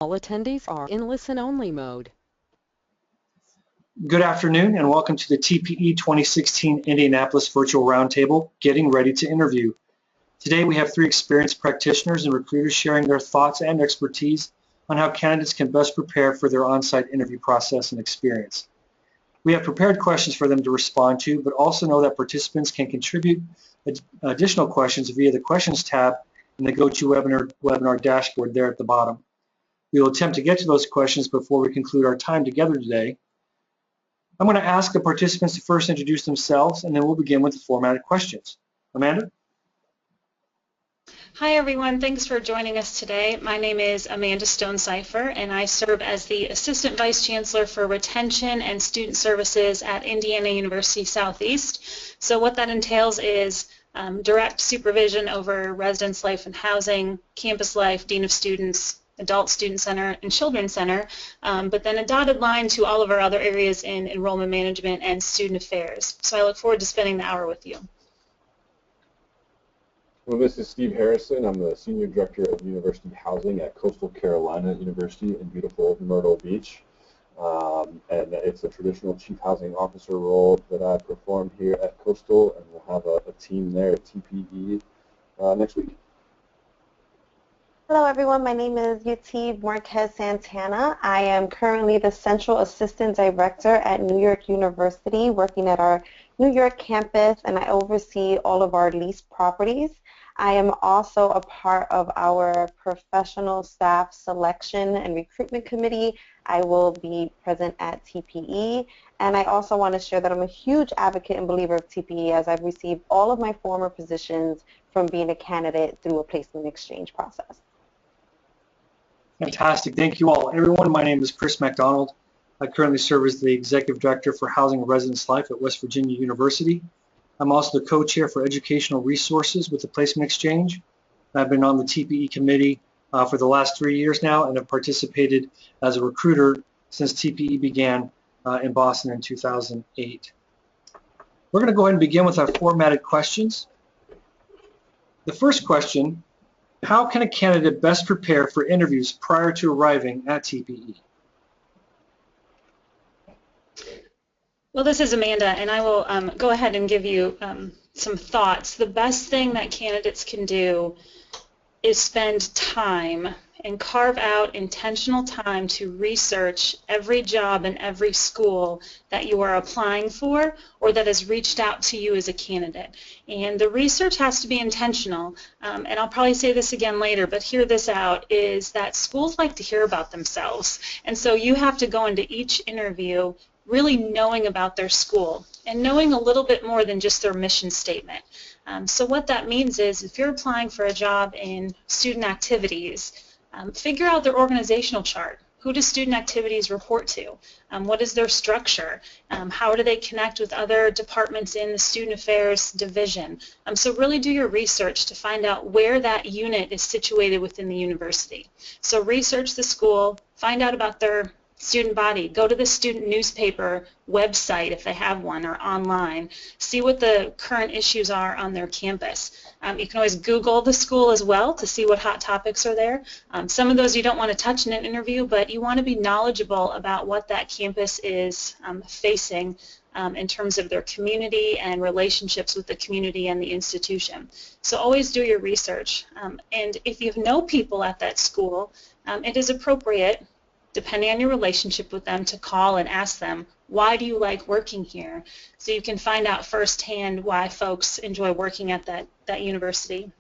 All attendees are in listen-only mode. Good afternoon and welcome to the TPE 2016 Indianapolis Virtual Roundtable, Getting Ready to Interview. Today we have three experienced practitioners and recruiters sharing their thoughts and expertise on how candidates can best prepare for their on-site interview process and experience. We have prepared questions for them to respond to, but also know that participants can contribute additional questions via the Questions tab in the GoToWebinar dashboard there at the bottom. We will attempt to get to those questions before we conclude our time together today. I'm going to ask the participants to first introduce themselves, and then we'll begin with the formatted questions. Amanda? Hi everyone, thanks for joining us today. My name is Amanda Stonecipher and I serve as the Assistant Vice Chancellor for Retention and Student Services at Indiana University Southeast. So what that entails is direct supervision over residence life and housing, campus life, Dean of Students, Adult Student Center, and Children's Center, but then a dotted line to all of our other areas in enrollment management and student affairs. So I look forward to spending the hour with you. Well, this is Steve Harrison. I'm the Senior Director of University Housing at Coastal Carolina University in beautiful Myrtle Beach. And it's a traditional Chief Housing Officer role that I perform here at Coastal, and we'll have a team there at TPE next week. Hello everyone, my name is Yettieve Marquez-Santana. I am currently the Central Assistant Director at New York University, working at our New York campus, and I oversee all of our leased properties. I am also a part of our professional staff selection and recruitment committee. I will be present at TPE, and I also want to share that I'm a huge advocate and believer of TPE, as I've received all of my former positions from being a candidate through a placement exchange process. Fantastic. Thank you all. Everyone, my name is Chris McDonald. I currently serve as the Executive Director for Housing and Residence Life at West Virginia University. I'm also the co-chair for Educational Resources with the Placement Exchange. I've been on the TPE committee for the last 3 years now and have participated as a recruiter since TPE began in Boston in 2008. We're going to go ahead and begin with our formatted questions. The first question: how can a candidate best prepare for interviews prior to arriving at TPE? Well, this is Amanda, and I will go ahead and give you some thoughts. The best thing that candidates can do is spend time and carve out intentional time to research every job and every school that you are applying for or that has reached out to you as a candidate. And the research has to be intentional, and I'll probably say this again later, but hear this out, is that schools like to hear about themselves. And so you have to go into each interview really knowing about their school and knowing a little bit more than just their mission statement. So what that means is if you're applying for a job in student activities, figure out their organizational chart. Who do student activities report to? What is their structure? How do they connect with other departments in the student affairs division? So really do your research to find out where that unit is situated within the university. So research the school, find out about their student body, go to the student newspaper website if they have one or online, see what the current issues are on their campus. You can always Google the school as well to see what hot topics are there. Some of those you don't want to touch in an interview, but you want to be knowledgeable about what that campus is facing in terms of their community and relationships with the community and the institution. So always do your research. And if you know people at that school, it is appropriate, depending on your relationship with them, to call and ask them, why do you like working here? So you can find out firsthand why folks enjoy working at that university.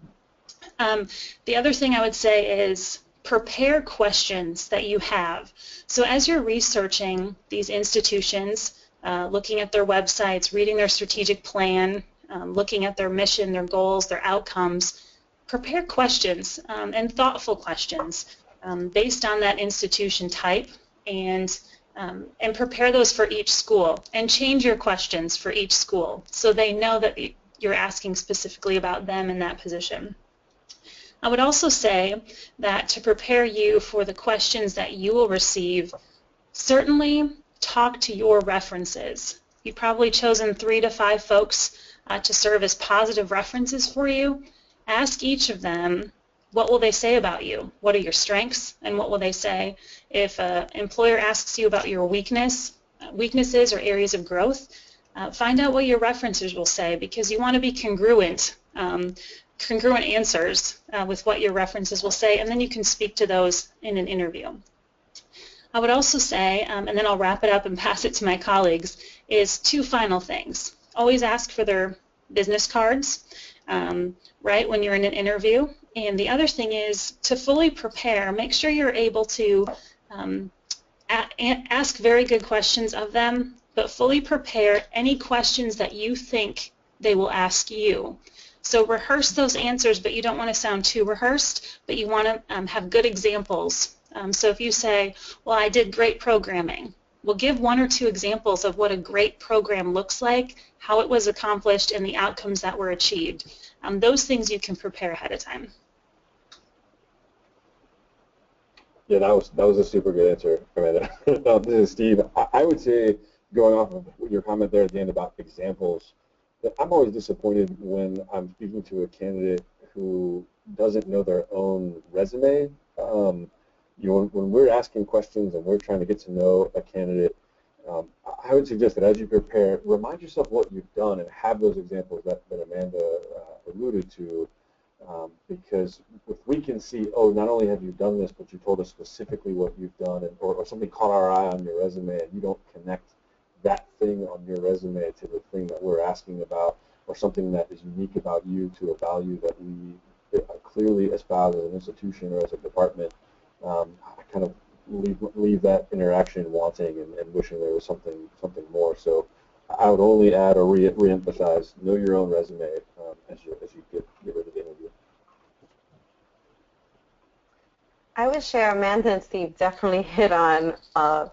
The other thing I would say is prepare questions that you have. So as you're researching these institutions, looking at their websites, reading their strategic plan, looking at their mission, their goals, their outcomes, prepare questions and thoughtful questions based on that institution type, and prepare those for each school, and change your questions for each school so they know that you're asking specifically about them in that position. I would also say that to prepare you for the questions that you will receive, certainly talk to your references. You've probably chosen 3 to 5 folks to serve as positive references for you. Ask each of them what will they say about you? What are your strengths, and what will they say? If an employer asks you about your weaknesses or areas of growth, find out what your references will say, because you want to be congruent answers with what your references will say, and then you can speak to those in an interview. I would also say, and then I'll wrap it up and pass it to my colleagues, is 2 final things. Always ask for their business cards, right, when you're in an interview. And the other thing is to fully prepare. Make sure you're able to ask very good questions of them, but fully prepare any questions that you think they will ask you. So rehearse those answers, but you don't want to sound too rehearsed, but you want to have good examples. So if you say, well, I did great programming, well, give 1 or 2 examples of what a great program looks like, how it was accomplished, and the outcomes that were achieved. Those things you can prepare ahead of time. Yeah, that was a super good answer, Amanda. This is Steve. I would say, going off of your comment there at the end about examples, that I'm always disappointed when I'm speaking to a candidate who doesn't know their own resume. You know, when we're asking questions and we're trying to get to know a candidate, I would suggest that as you prepare, remind yourself what you've done and have those examples that Amanda alluded to, because if we can see, oh, not only have you done this, but you told us specifically what you've done, and, or something caught our eye on your resume, and you don't connect that thing on your resume to the thing that we're asking about, or something that is unique about you to a value that we clearly espouse as an institution or as a department, I kind of leave that interaction wanting and wishing there was something more. So I would only add or re-emphasize, know your own resume as you get ready to interview. I would share Amanda and Steve definitely hit on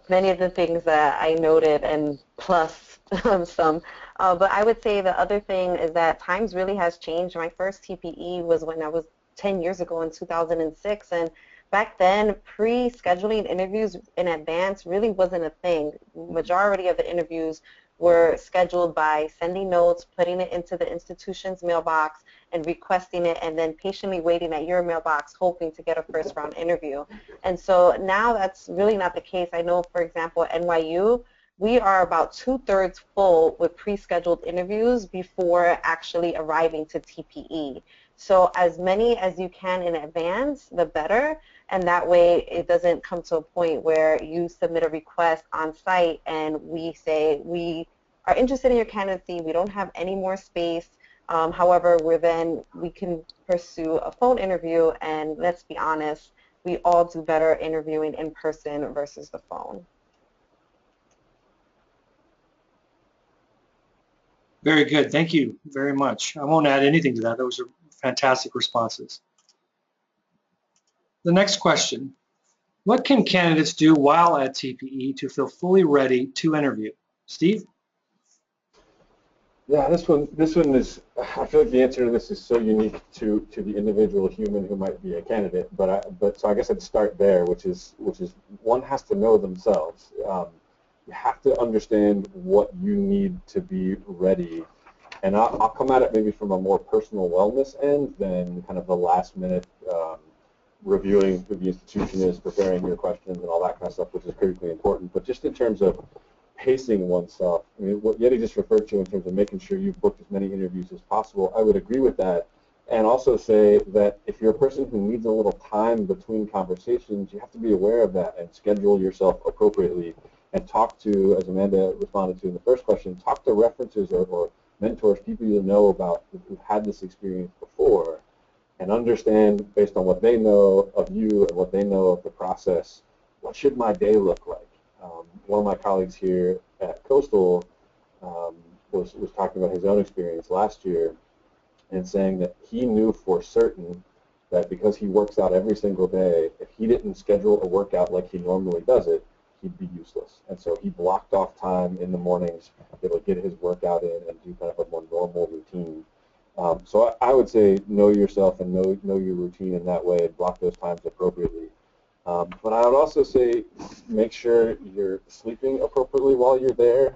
many of the things that I noted, and plus some. But I would say the other thing is that times really has changed. My first TPE was when I was 10 years ago in 2006, and back then pre-scheduling interviews in advance really wasn't a thing. Majority of the interviews were scheduled by sending notes, putting it into the institution's mailbox, and requesting it, and then patiently waiting at your mailbox hoping to get a first round interview. And so now that's really not the case. I know, for example, at NYU, we are about 2/3 full with pre-scheduled interviews before actually arriving to TPE. So as many as you can in advance, the better, and that way it doesn't come to a point where you submit a request on site and we say we are interested in your candidacy, we don't have any more space. However, we can pursue a phone interview, and let's be honest, we all do better interviewing in person versus the phone. Very good. Thank you very much. I won't add anything to that. Those are fantastic responses. The next question: what can candidates do while at TPE to feel fully ready to interview? Steve? Yeah, this one is, I feel like the answer to this is so unique to the individual human who might be a candidate, but so I guess I'd start there, which is one has to know themselves. You have to understand what you need to be ready, and I'll come at it maybe from a more personal wellness end than kind of the last minute reviewing who the institution is, preparing your questions and all that kind of stuff, which is critically important. But just in terms of pacing oneself, I mean, what Yettieve just referred to in terms of making sure you've booked as many interviews as possible, I would agree with that. And also say that if you're a person who needs a little time between conversations, you have to be aware of that and schedule yourself appropriately, and talk to, as Amanda responded to in the first question, talk to references or mentors, people you know about who've had this experience before, and understand, based on what they know of you and what they know of the process, what should my day look like? One of my colleagues here at Coastal was talking about his own experience last year and saying that he knew for certain that because he works out every single day, if he didn't schedule a workout like he normally does it, he'd be useless. And so he blocked off time in the mornings to get his workout in and do kind of a more normal routine. So I would say know yourself and know your routine in that way and block those times appropriately. But I would also say make sure you're sleeping appropriately while you're there.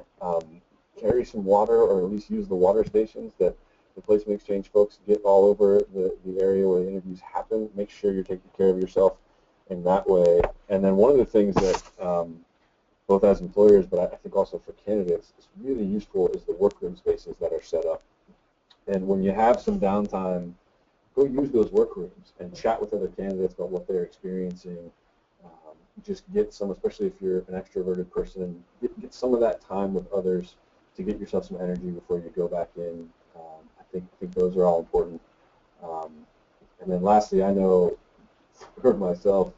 Carry some water, or at least use the water stations that the placement exchange folks get all over the area where the interviews happen. Make sure you're taking care of yourself in that way. And then one of the things that both as employers, but I think also for candidates, is really useful is the workroom spaces that are set up. And when you have some downtime, go use those workrooms and chat with other candidates about what they're experiencing. Just get some, especially if you're an extroverted person, get some of that time with others to get yourself some energy before you go back in. I think those are all important. And then lastly, I know for myself,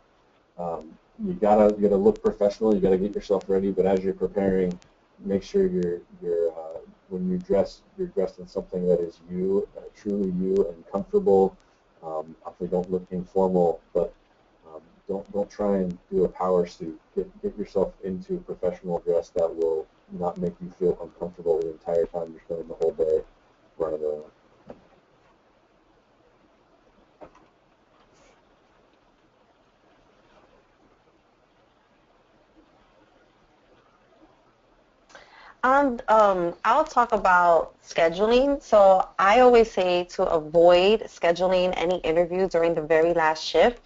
you gotta look professional. You gotta get yourself ready. But as you're preparing, make sure when you're dressed in something that is you, truly you, and comfortable. Hopefully, don't look informal, but don't try and do a power suit. Get yourself into professional dress that will not make you feel uncomfortable the entire time you're spending the whole day running around. I'll talk about scheduling. So I always say to avoid scheduling any interviews during the very last shift.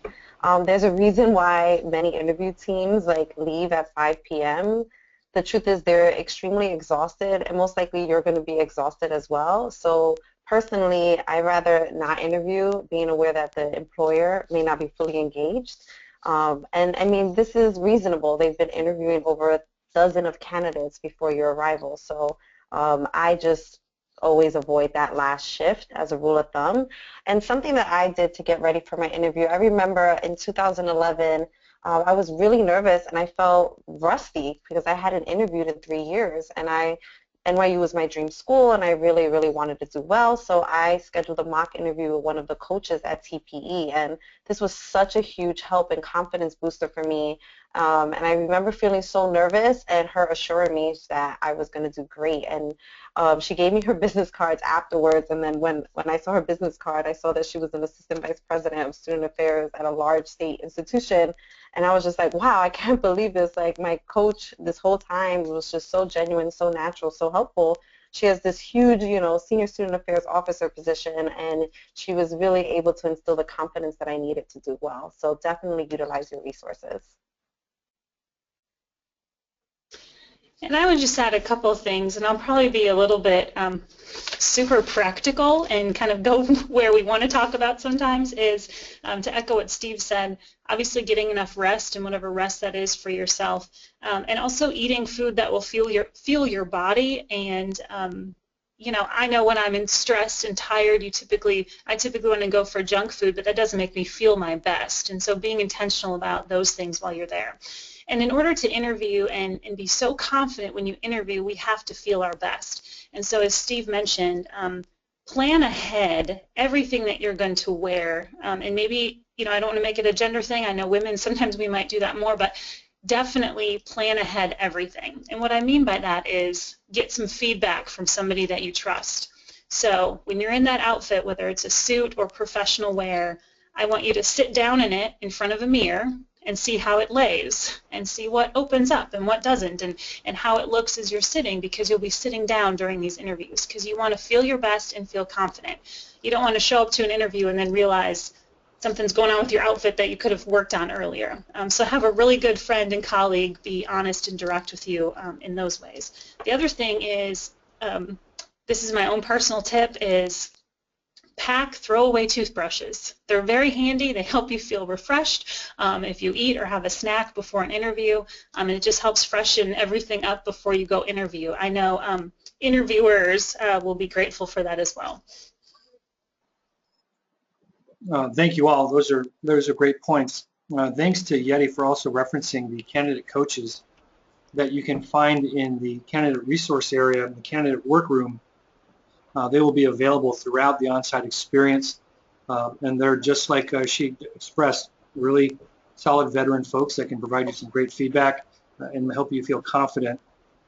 There's a reason why many interview teams leave at 5 p.m. The truth is they're extremely exhausted, and most likely you're going to be exhausted as well. So personally, I'd rather not interview, being aware that the employer may not be fully engaged. And I mean, this is reasonable. They've been interviewing over a dozen of candidates before your arrival. So I just always avoid that last shift as a rule of thumb. And something that I did to get ready for my interview, I remember in 2011, I was really nervous and I felt rusty because I hadn't interviewed in 3 years, and NYU was my dream school and I really, really wanted to do well. So I scheduled a mock interview with one of the coaches at TPE, and this was such a huge help and confidence booster for me. And I remember feeling so nervous and her assuring me that I was going to do great. And she gave me her business cards afterwards, and then when I saw her business card, I saw that she was an assistant vice president of student affairs at a large state institution. And I was just like, wow, I can't believe this. Like, my coach this whole time was just so genuine, so natural, so helpful. She has this huge, senior student affairs officer position, and she was really able to instill the confidence that I needed to do well. So definitely utilize your resources. And I would just add a couple of things, and I'll probably be a little bit super practical and kind of go where we want to talk about sometimes, is to echo what Steve said, obviously getting enough rest, and whatever rest that is for yourself, and also eating food that will fuel your body. And I know when I'm stressed and tired, I typically want to go for junk food, but that doesn't make me feel my best. And so being intentional about those things while you're there. And in order to interview and be so confident when you interview, we have to feel our best. And so as Steve mentioned, plan ahead everything that you're going to wear. And maybe, I don't want to make it a gender thing. I know women, sometimes we might do that more, but definitely plan ahead everything. And what I mean by that is get some feedback from somebody that you trust. So when you're in that outfit, whether it's a suit or professional wear, I want you to sit down in it in front of a mirror and see how it lays, and see what opens up and what doesn't, and how it looks as you're sitting, because you'll be sitting down during these interviews, because you want to feel your best and feel confident. You don't want to show up to an interview and then realize something's going on with your outfit that you could have worked on earlier. So have a really good friend and colleague be honest and direct with you in those ways. The other thing is, this is my own personal tip, is pack throwaway toothbrushes. They're very handy. They help you feel refreshed if you eat or have a snack before an interview, and it just helps freshen everything up before you go interview. I know interviewers will be grateful for that as well. Thank you all. Those are great points. Thanks to Yettieve for also referencing the candidate coaches that you can find in the candidate resource area, the candidate workroom. They will be available throughout the on-site experience, and they're just like she expressed, really solid veteran folks that can provide you some great feedback and help you feel confident.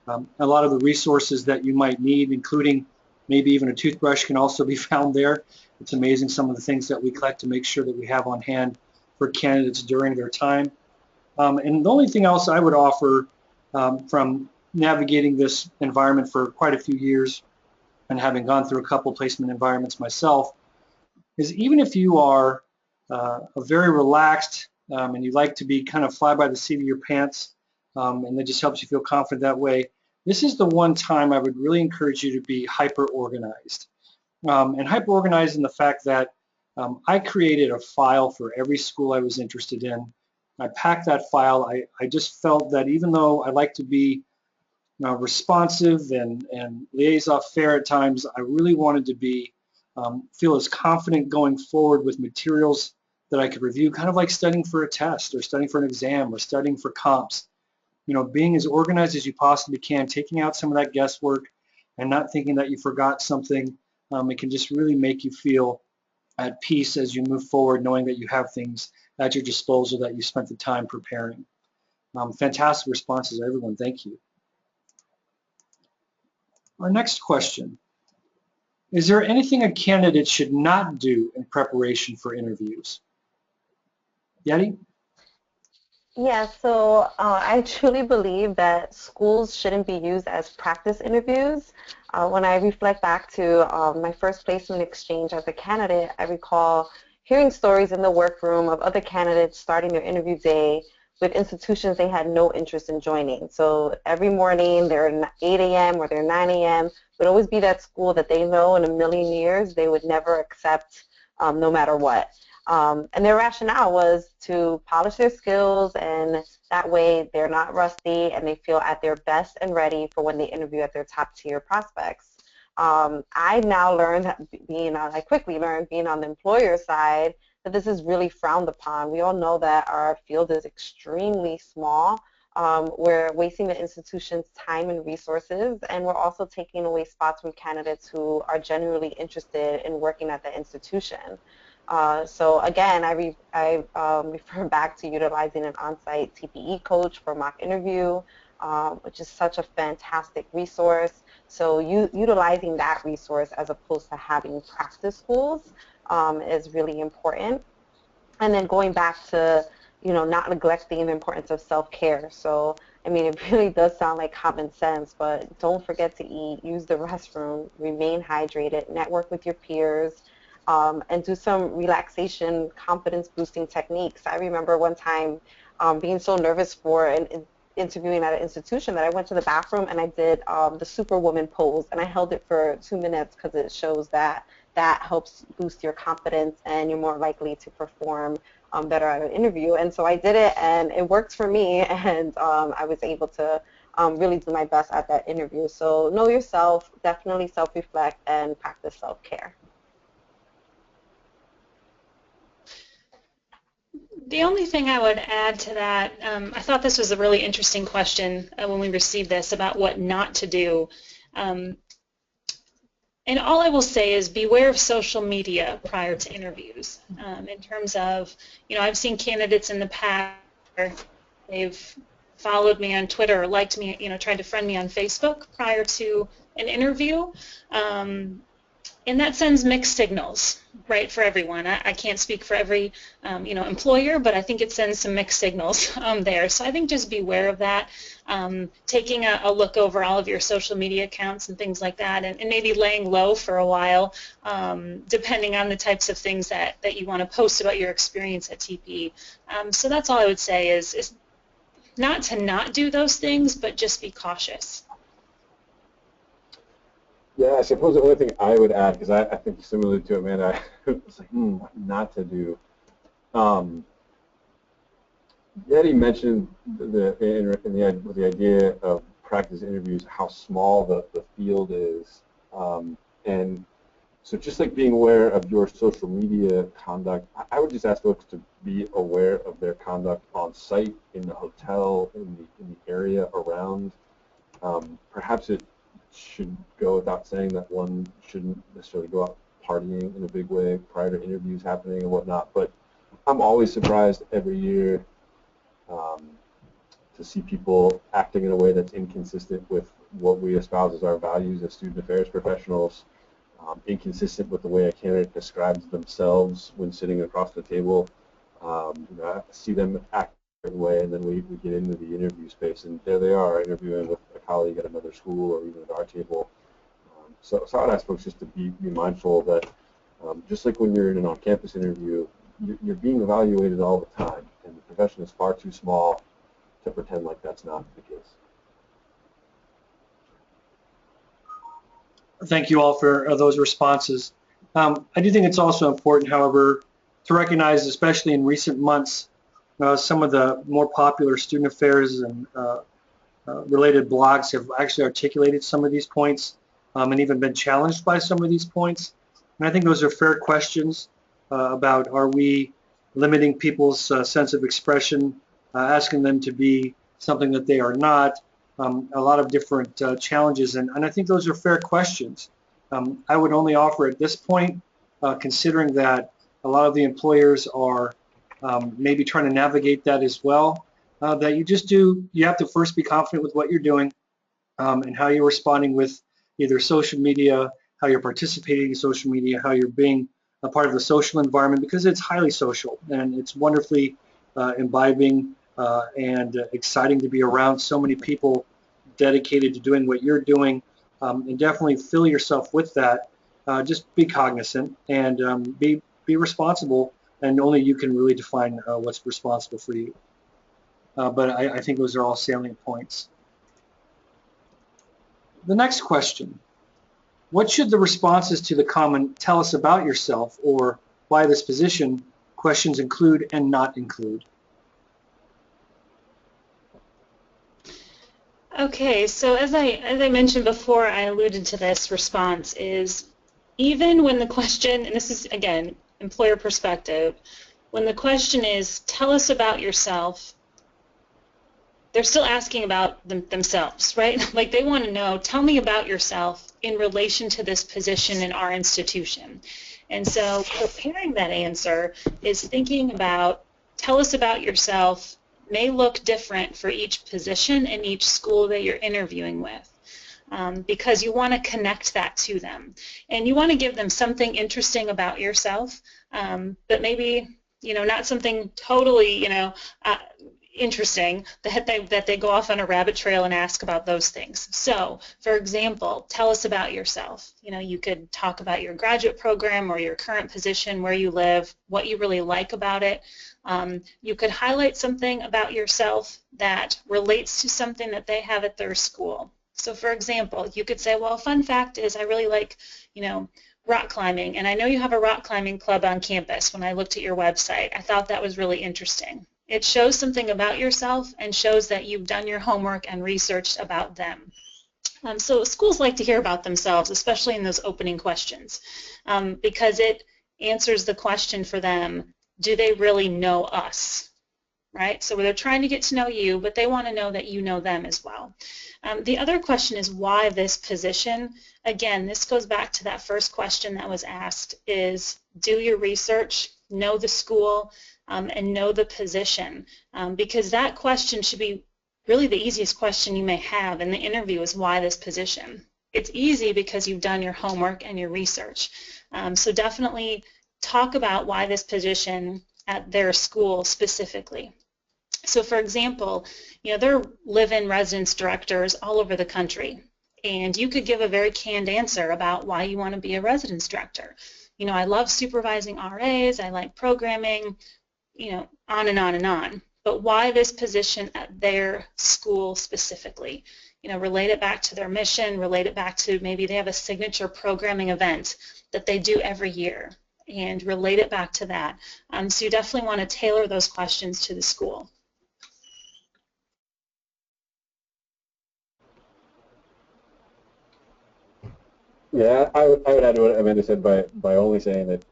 A lot of the resources that you might need, including maybe even a toothbrush, can also be found there. It's amazing some of the things that we collect to make sure that we have on hand for candidates during their time. And the only thing else I would offer from navigating this environment for quite a few years and having gone through a couple placement environments myself, is even if you are a very relaxed and you like to be kind of fly by the seat of your pants, and that just helps you feel confident that way, this is the one time I would really encourage you to be hyper organized. And hyper organized in the fact that I created a file for every school I was interested in. I packed that file. I just felt that even though I like to be responsive and liaison-faire at times, I really wanted to be feel as confident going forward with materials that I could review, kind of like studying for a test or studying for an exam or studying for comps. Being as organized as you possibly can, taking out some of that guesswork and not thinking that you forgot something. It can just really make you feel at peace as you move forward, knowing that you have things at your disposal that you spent the time preparing. Fantastic responses, everyone. Thank you. Our next question. Is there anything a candidate should not do in preparation for interviews? Yettieve? Yeah, so I truly believe that schools shouldn't be used as practice interviews. When I reflect back to my first placement exchange as a candidate, I recall hearing stories in the workroom of other candidates starting their interview day with institutions they had no interest in joining. So every morning, they're 8 a.m. or they're 9 a.m. would always be that school that they know in a million years they would never accept no matter what. And their rationale was to polish their skills, and that way they're not rusty and they feel at their best and ready for when they interview at their top tier prospects. I now learned, I quickly learned being on the employer side, that this is really frowned upon. We all know that our field is extremely small. We're wasting the institution's time and resources, and we're also taking away spots from candidates who are genuinely interested in working at the institution. So again, I refer back to utilizing an on-site TPE coach for mock interview, which is such a fantastic resource. So utilizing that resource as opposed to having practice schools is really important. And then going back to, not neglecting the importance of self-care. So, I mean, it really does sound like common sense, but don't forget to eat, use the restroom, remain hydrated, network with your peers, and do some relaxation, confidence-boosting techniques. I remember one time being so nervous for interviewing at an institution that I went to the bathroom and I did the Superwoman pose, and I held it for 2 minutes because it shows that helps boost your confidence and you're more likely to perform better at an interview. And so I did it, and it worked for me, and I was able to really do my best at that interview. So know yourself, definitely self-reflect, and practice self-care. The only thing I would add to that, I thought this was a really interesting question when we received this about what not to do. And all I will say is beware of social media prior to interviews. In terms of, I've seen candidates in the past where they've followed me on Twitter or liked me, tried to friend me on Facebook prior to an interview. And that sends mixed signals, right, for everyone. I can't speak for every, employer, but I think it sends some mixed signals there. So I think just beware of that. Taking a look over all of your social media accounts and things like that, and maybe laying low for a while, depending on the types of things that you want to post about your experience at TPE. So that's all I would say is not to not do those things, but just be cautious. Yeah, I suppose the only thing I would add, because I think similarly to Amanda, it's like, what not to do. Yettieve mentioned with the idea of practice interviews, how small the field is. And so just like being aware of your social media conduct, I would just ask folks to be aware of their conduct on site, in the hotel, in the area around. Perhaps it should go without saying that one shouldn't necessarily go out partying in a big way prior to interviews happening and whatnot, but I'm always surprised every year to see people acting in a way that's inconsistent with what we espouse as our values as student affairs professionals, inconsistent with the way a candidate describes themselves when sitting across the table. I see them act a way, and then we get into the interview space, and there they are interviewing with a colleague at another school or even at our table. So I would ask folks just to be mindful that just like when you're in an on-campus interview, you're being evaluated all the time, and the profession is far too small to pretend like that's not the case. Thank you all for those responses. I do think it's also important, however, to recognize, especially in recent months, some of the more popular student affairs and related blogs have actually articulated some of these points and even been challenged by some of these points. And I think those are fair questions about, are we limiting people's sense of expression, asking them to be something that they are not, a lot of different challenges, and I think those are fair questions. I would only offer at this point, considering that a lot of the employers are maybe trying to navigate that as well, that you have to first be confident with what you're doing and how you're responding with either social media, how you're participating in social media, how you're being a part of the social environment, because it's highly social and it's wonderfully imbibing and exciting to be around so many people dedicated to doing what you're doing, and definitely fill yourself with that. Just be cognizant and be responsible, and only you can really define what's responsible for you. But I think those are all salient points. The next question: what should the responses to the common "tell us about yourself" or "why this position" questions include and not include? Okay, so as I mentioned before, I alluded to this response is even when the question, and this is again employer perspective, when the question is tell us about yourself, they're still asking about themselves, right? Like they want to know, tell me about yourself in relation to this position in our institution. And so preparing that answer is thinking about, tell us about yourself may look different for each position in each school that you're interviewing with. Because you want to connect that to them. And you want to give them something interesting about yourself, but maybe, not something totally, interesting that they go off on a rabbit trail and ask about those things. So, for example, tell us about yourself. You could talk about your graduate program or your current position, where you live, what you really like about it. You could highlight something about yourself that relates to something that they have at their school. So, for example, you could say, well, fun fact is I really like, rock climbing, and I know you have a rock climbing club on campus. When I looked at your website, I thought that was really interesting. It shows something about yourself and shows that you've done your homework and researched about them. So schools like to hear about themselves, especially in those opening questions, because it answers the question for them, do they really know us? Right? So they're trying to get to know you, but they want to know that you know them as well. The other question is, why this position? Again, this goes back to that first question that was asked, is do your research, know the school, and know the position, because that question should be really the easiest question you may have in the interview, is why this position. It's easy because you've done your homework and your research. So definitely talk about why this position at their school specifically. So for example, there are live-in residence directors all over the country, and you could give a very canned answer about why you want to be a residence director. I love supervising RAs, I like programming, on and on and on. But why this position at their school specifically? Relate it back to their mission, relate it back to maybe they have a signature programming event that they do every year, and relate it back to that. So you definitely want to tailor those questions to the school. Yeah, I would add to what Amanda said by only saying that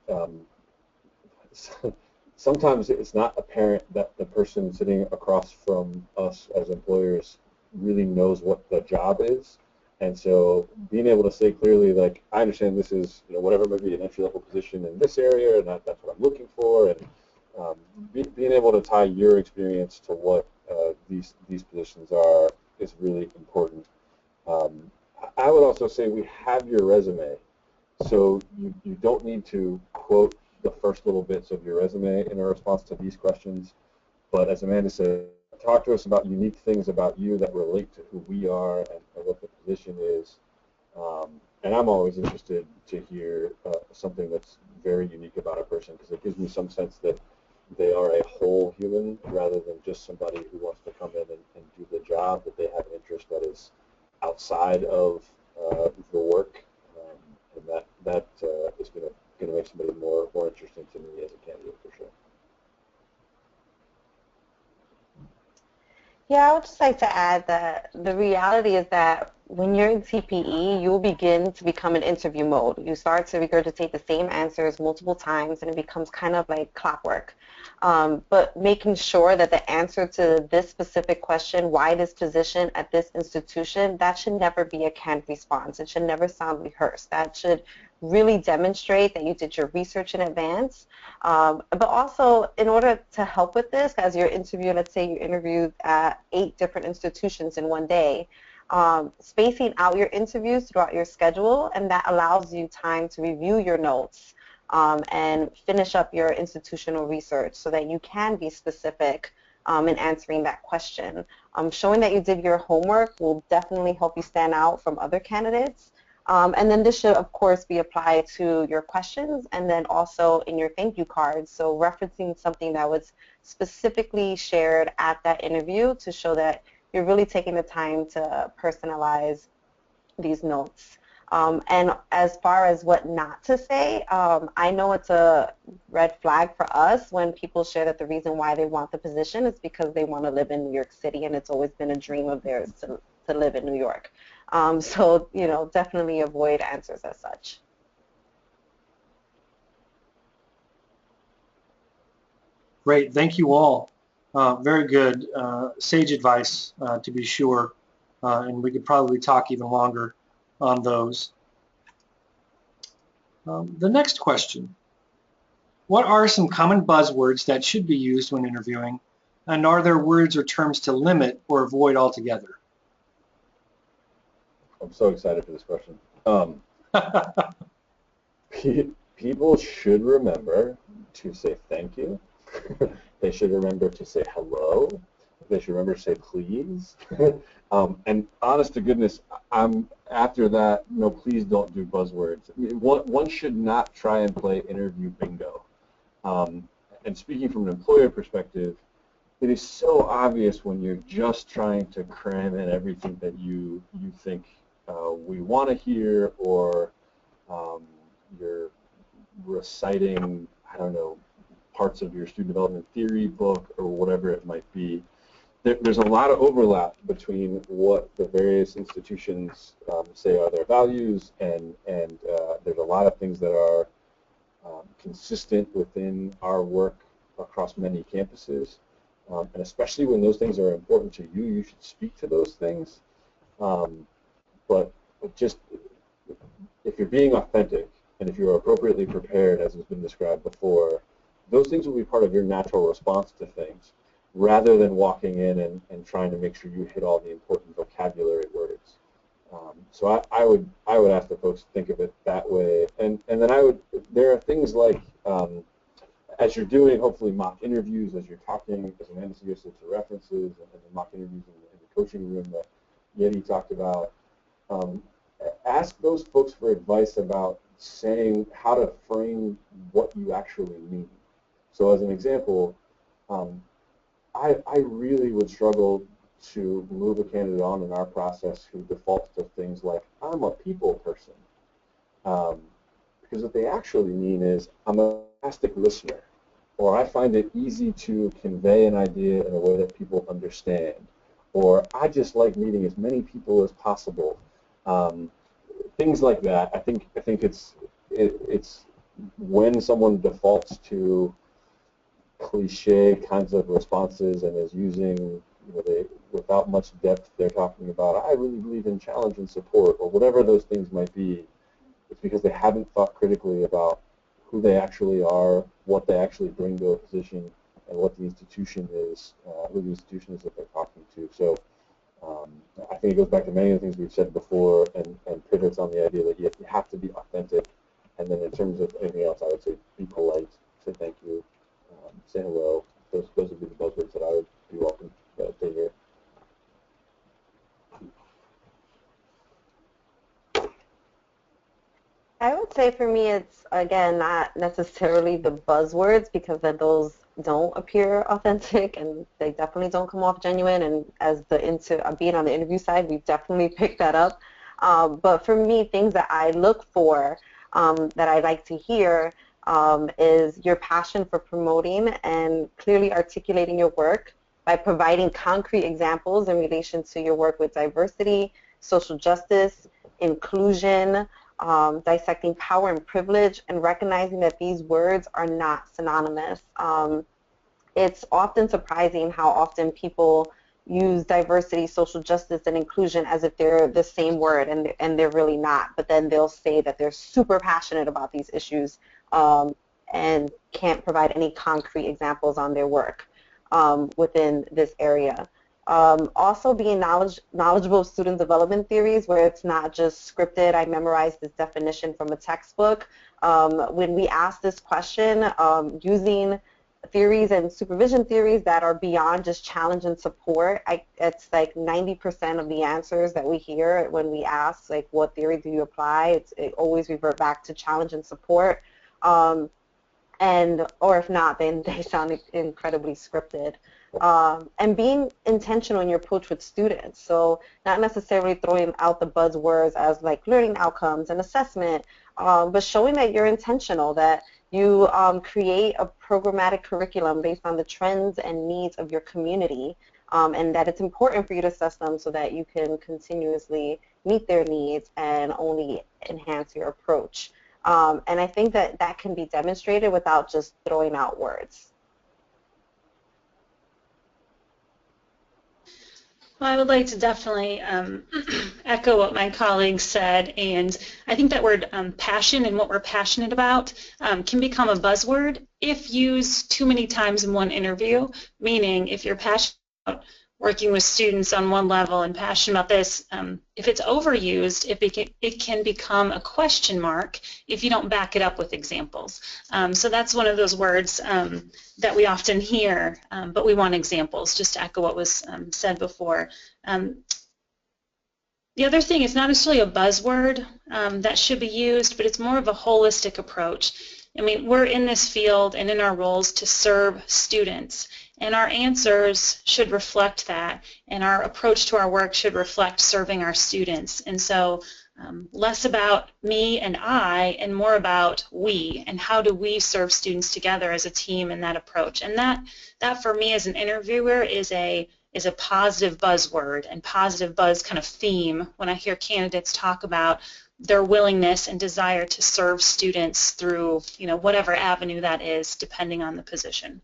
sometimes it's not apparent that the person sitting across from us as employers really knows what the job is. And so being able to say clearly, like, I understand this is, whatever might be an entry-level position in this area, and that's what I'm looking for, and being able to tie your experience to what these positions are is really important. I would also say we have your resume, so you don't need to quote the first little bits of your resume in a response to these questions, but as Amanda said, talk to us about unique things about you that relate to who we are and what the position is, And I'm always interested to hear something that's very unique about a person, because it gives me some sense that they are a whole human rather than just somebody who wants to come in and do the job, that they have an interest that is outside of the work, and that is going to make somebody more interesting to me as a candidate for sure. Yeah, I would just like to add that the reality is that when you're in TPE, you'll begin to become in interview mode. You start to regurgitate the same answers multiple times, and it becomes kind of like clockwork. But making sure that the answer to this specific question, why this position at this institution, that should never be a canned response. It should never sound rehearsed. That should really demonstrate that you did your research in advance. But also, in order to help with this, as you're interviewing, let's say you interviewed at 8 different institutions in one day, spacing out your interviews throughout your schedule, and that allows you time to review your notes and finish up your institutional research so that you can be specific in answering that question. Showing that you did your homework will definitely help you stand out from other candidates. And then this should, of course, be applied to your questions and then also in your thank you cards. So referencing something that was specifically shared at that interview to show that you're really taking the time to personalize these notes. And as far as what not to say, I know it's a red flag for us when people share that the reason why they want the position is because they want to live in New York City, and it's always been a dream of theirs to live in New York. So, definitely avoid answers as such. Great, thank you all. Very good, sage advice to be sure, and we could probably talk even longer on those. The next question, what are some common buzzwords that should be used when interviewing, and are there words or terms to limit or avoid altogether? I'm so excited for this question. People should remember to say thank you. They should remember to say hello. They should remember to say please. And honest to goodness, after that, no, please don't do buzzwords. One should not try and play interview bingo. And speaking from an employer perspective, it is so obvious when you're just trying to cram in everything that you think we want to hear, or you're reciting, I don't know, parts of your student development theory book or whatever it might be. There's a lot of overlap between what the various institutions say are their values, and there's a lot of things that are consistent within our work across many campuses. And especially when those things are important to you, you should speak to those things. But just if you're being authentic and if you're appropriately prepared, as has been described before, those things will be part of your natural response to things, rather than walking in and trying to make sure you hit all the important vocabulary words. So I would ask the folks to think of it that way. And then there are things like, as you're doing, hopefully, mock interviews, as you're talking, as Amanda suggested, to references, and the mock interviews in the coaching room that Yettieve talked about, ask those folks for advice about saying how to frame what you actually mean. So as an example, I really would struggle to move a candidate on in our process who defaults to things like, I'm a people person. Because what they actually mean is, I'm a fantastic listener, or I find it easy to convey an idea in a way that people understand, or I just like meeting as many people as possible. Things like that. I think it's when someone defaults to cliche kinds of responses and is using, without much depth, they're talking about, I really believe in challenge and support, or whatever those things might be. It's because they haven't thought critically about who they actually are, what they actually bring to a position, and what the institution is, who the institution is that they're talking to. So I think it goes back to many of the things we've said before, and pivots on the idea that you have to be authentic. And then in terms of anything else, I would say be polite, say thank you, say hello. Those would be the buzzwords that I would be welcome to hear. would say for me it's, again, not necessarily the buzzwords because then those don't appear authentic and they definitely don't come off genuine. And as being on the interview side, we've definitely picked that up. But for me, things that I look for that I like to hear is your passion for promoting and clearly articulating your work by providing concrete examples in relation to your work with diversity, social justice, inclusion, dissecting power and privilege, and recognizing that these words are not synonymous. It's often surprising how often people use diversity, social justice, and inclusion as if they're the same word, and they're really not. But then they'll say that they're super passionate about these issues and can't provide any concrete examples on their work within this area. Also being knowledgeable of student development theories where it's not just scripted, I memorized this definition from a textbook. When we ask this question, using theories and supervision theories that are beyond just challenge and support, it's like 90% of the answers that we hear when we ask, like, what theory do you apply? It always revert back to challenge and support. Or if not, then they sound incredibly scripted. And being intentional in your approach with students. So not necessarily throwing out the buzzwords as like learning outcomes and assessment, but showing that you're intentional, that you create a programmatic curriculum based on the trends and needs of your community, and that it's important for you to assess them so that you can continuously meet their needs and only enhance your approach. And I think that that can be demonstrated without just throwing out words. Well, I would like to definitely echo what my colleagues said, and I think that word passion and what we're passionate about can become a buzzword if used too many times in one interview, meaning if you're passionate about working with students on one level and passionate about this, if it's overused, it can become a question mark if you don't back it up with examples. So that's one of those words that we often hear, but we want examples, just to echo what was said before. The other thing, it's not necessarily a buzzword that should be used, but it's more of a holistic approach. I mean, we're in this field and in our roles to serve students, and our answers should reflect that, and our approach to our work should reflect serving our students. And so less about me and I, and more about we, and how do we serve students together as a team in that approach. And that for me as an interviewer is a positive buzzword and positive buzz kind of theme when I hear candidates talk about their willingness and desire to serve students through, whatever avenue that is, depending on the position.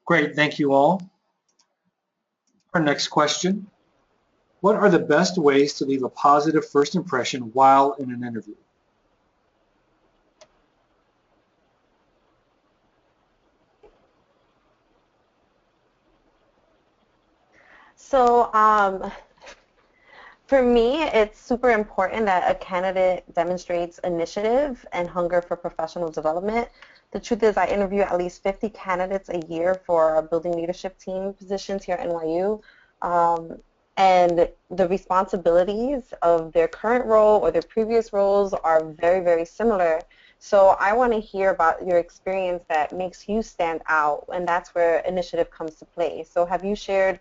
Great, thank you all. Our next question: what are the best ways to leave a positive first impression while in an interview? So for me, it's super important that a candidate demonstrates initiative and hunger for professional development. The truth is, I interview at least 50 candidates a year for our building leadership team positions here at NYU. And the responsibilities of their current role or their previous roles are very, very similar. So I want to hear about your experience that makes you stand out, and that's where initiative comes to play. So have you shared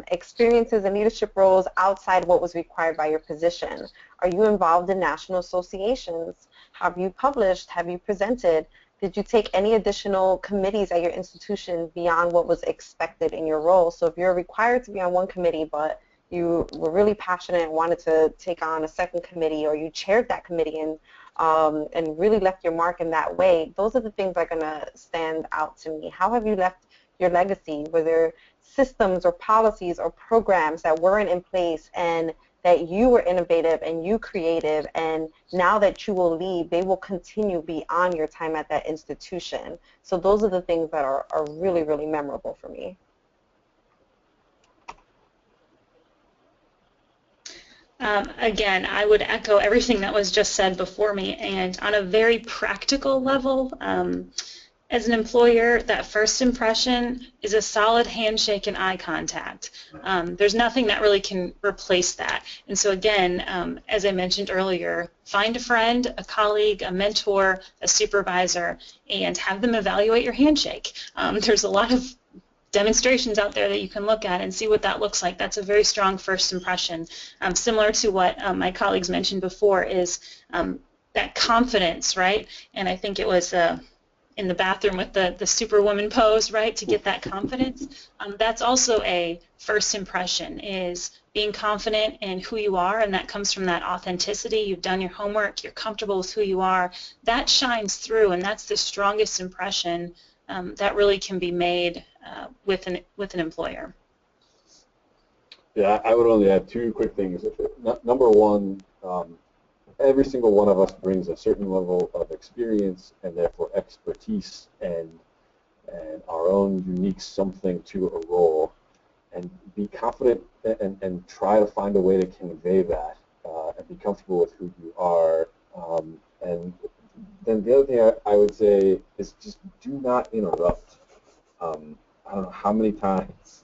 experiences in leadership roles outside what was required by your position? Are you involved in national associations? Have you published? Have you presented? Did you take any additional committees at your institution beyond what was expected in your role? So if you're required to be on one committee, but you were really passionate and wanted to take on a second committee, or you chaired that committee and really left your mark in that way, those are the things that are going to stand out to me. How have you left your legacy? Were there systems or policies or programs that weren't in place and that you were innovative and you creative, and now that you will leave, they will continue beyond your time at that institution? So those are the things that are really, really memorable for me. Again, I would echo everything that was just said before me, and on a very practical level, as an employer, that first impression is a solid handshake and eye contact. There's nothing that really can replace that. And so again, as I mentioned earlier, find a friend, a colleague, a mentor, a supervisor, and have them evaluate your handshake. There's a lot of demonstrations out there that you can look at and see what that looks like. That's a very strong first impression. Similar to what my colleagues mentioned before is that confidence, right? And I think it was in the bathroom with the superwoman pose, right, to get that confidence. That's also a first impression, is being confident in who you are, and that comes from that authenticity. You've done your homework, you're comfortable with who you are. That shines through, and that's the strongest impression that really can be made with an employer. Yeah, I would only add two quick things. Number one, every single one of us brings a certain level of experience and therefore expertise and our own unique something to a role, and be confident and try to find a way to convey that and be comfortable with who you are. And then the other thing I would say is just do not interrupt. I don't know how many times,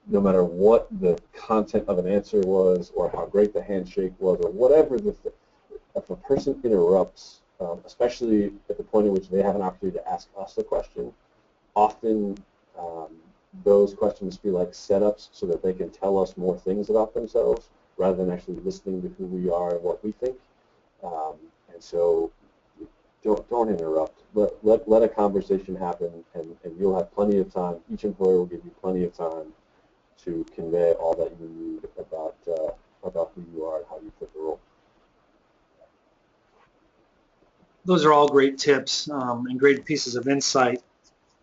no matter what the content of an answer was or how great the handshake was or whatever, if a person interrupts, especially at the point at which they have an opportunity to ask us a question, often those questions feel like setups so that they can tell us more things about themselves rather than actually listening to who we are and what we think. And so don't interrupt. Let a conversation happen, and you'll have plenty of time. Each employer will give you plenty of time to convey all that you need about who you are and how you fit the role. Those are all great tips and great pieces of insight.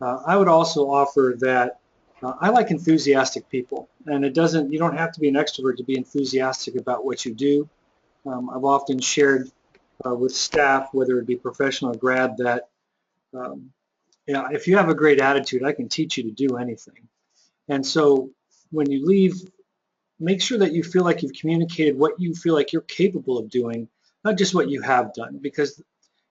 I would also offer that I like enthusiastic people, and you don't have to be an extrovert to be enthusiastic about what you do. I've often shared with staff, whether it be professional or grad, that if you have a great attitude, I can teach you to do anything. And so when you leave, make sure that you feel like you've communicated what you feel like you're capable of doing, not just what you have done, because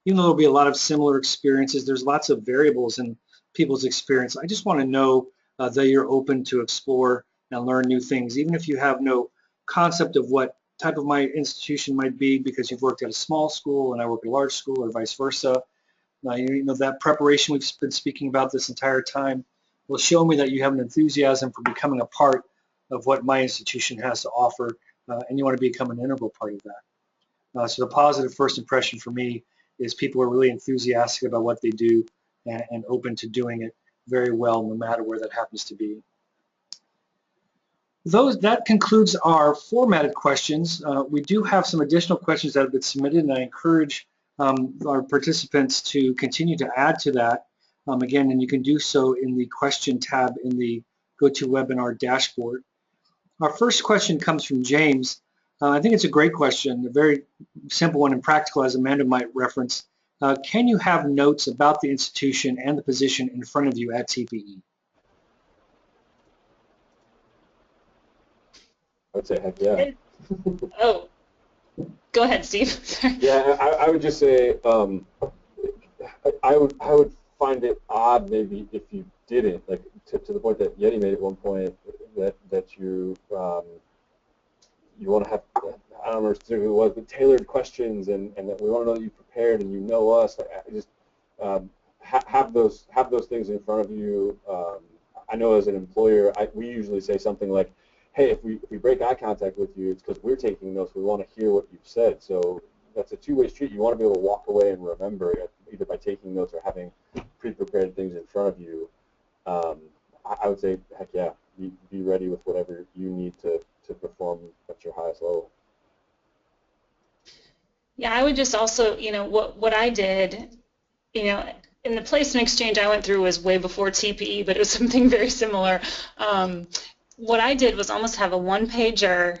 even though there'll be a lot of similar experiences, there's lots of variables in people's experience. I just want to know that you're open to explore and learn new things, even if you have no concept of what type of my institution might be, because you've worked at a small school and I work at a large school, or vice versa. You know, that preparation we've been speaking about this entire time will show me that you have an enthusiasm for becoming a part of what my institution has to offer, and you want to become an integral part of that. So the positive first impression for me is people are really enthusiastic about what they do and open to doing it very well, no matter where that happens to be. That concludes our formatted questions. We do have some additional questions that have been submitted, and I encourage our participants to continue to add to that. Again, and you can do so in the question tab in the GoToWebinar dashboard. Our first question comes from James. I think it's a great question, a very simple one and practical, as Amanda might reference. Can you have notes about the institution and the position in front of you at TPE? I would say heck yeah. Oh, go ahead, Steve. Yeah, I would just say I would find it odd maybe if you didn't, like to the point that Yettieve made at one point, that you want to have, I don't remember specifically what it was, but tailored questions, and that we want to know that you prepared and you know us. Like, I just have those things in front of you. I know as an employer, we usually say something like, hey, if we break eye contact with you, it's because we're taking notes. We want to hear what you've said. So that's a two-way street. You want to be able to walk away and remember it, either by taking notes or having pre-prepared things in front of you. I would say, heck yeah, be ready with whatever you need to perform at your highest level. Yeah, I would just also, what I did, in the placement exchange I went through was way before TPE, but it was something very similar. What I did was almost have a one-pager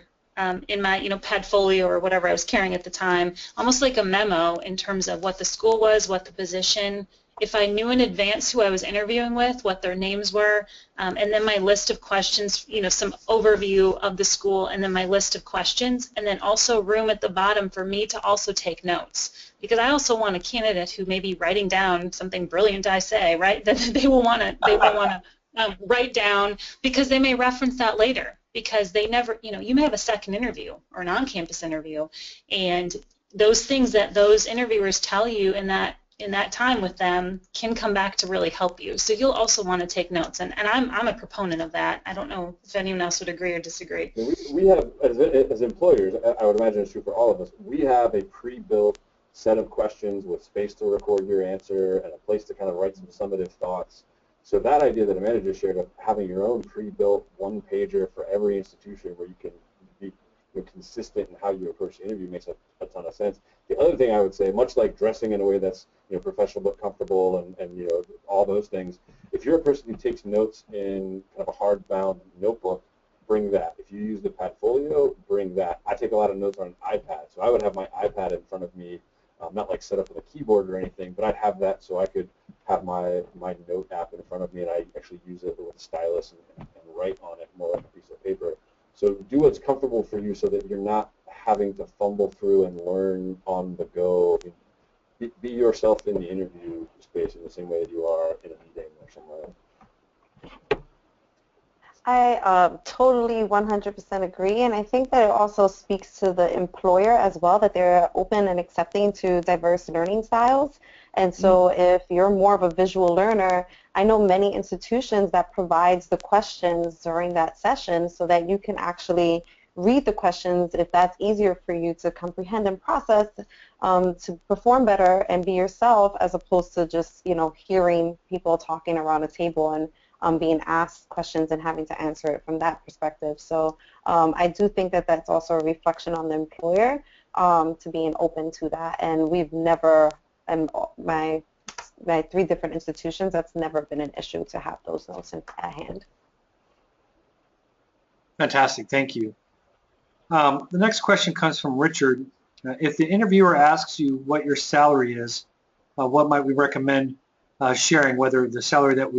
in my, padfolio or whatever I was carrying at the time, almost like a memo in terms of what the school was, what the position, if I knew in advance who I was interviewing with, what their names were, and then my list of questions, you know, some overview of the school, and then my list of questions, and then also room at the bottom for me to also take notes. Because I also want a candidate who may be writing down something brilliant I say, right? That they will want to write down, because they may reference that later, because they never, you know, you may have a second interview or an on-campus interview, and those things that those interviewers tell you in that time with them can come back to really help you. So you'll also want to take notes, and I'm a proponent of that. I don't know if anyone else would agree or disagree. We have, as employers, I would imagine it's true for all of us, we have a pre-built set of questions with space to record your answer and a place to kind of write some summative thoughts. So that idea that Amanda just shared of having your own pre-built one-pager for every institution where you can be consistent in how you approach the interview makes a ton of sense. The other thing I would say, much like dressing in a way that's professional but comfortable and all those things, if you're a person who takes notes in kind of a hardbound notebook, bring that. If you use the Padfolio, bring that. I take a lot of notes on an iPad, so I would have my iPad in front of me, not like set up with a keyboard or anything, but I'd have that so I could have my note app in front of me, and I actually use it with a stylus and write on it more like a piece of paper. So do what's comfortable for you so that you're not having to fumble through and learn on the go. Be yourself in the interview space in the same way that you are in a meeting or somewhere else. I totally 100% agree, and I think that it also speaks to the employer as well, that they're open and accepting to diverse learning styles. And so if you're more of a visual learner, I know many institutions that provides the questions during that session so that you can actually read the questions if that's easier for you to comprehend and process, to perform better and be yourself, as opposed to just hearing people talking around a table and being asked questions and having to answer it from that perspective. So I do think that that's also a reflection on the employer, to being open to that. And we've never, in my 3 different institutions, that's never been an issue to have those notes at hand. Fantastic, thank you. The next question comes from Richard. If the interviewer asks you what your salary is, what might we recommend sharing, whether the salary that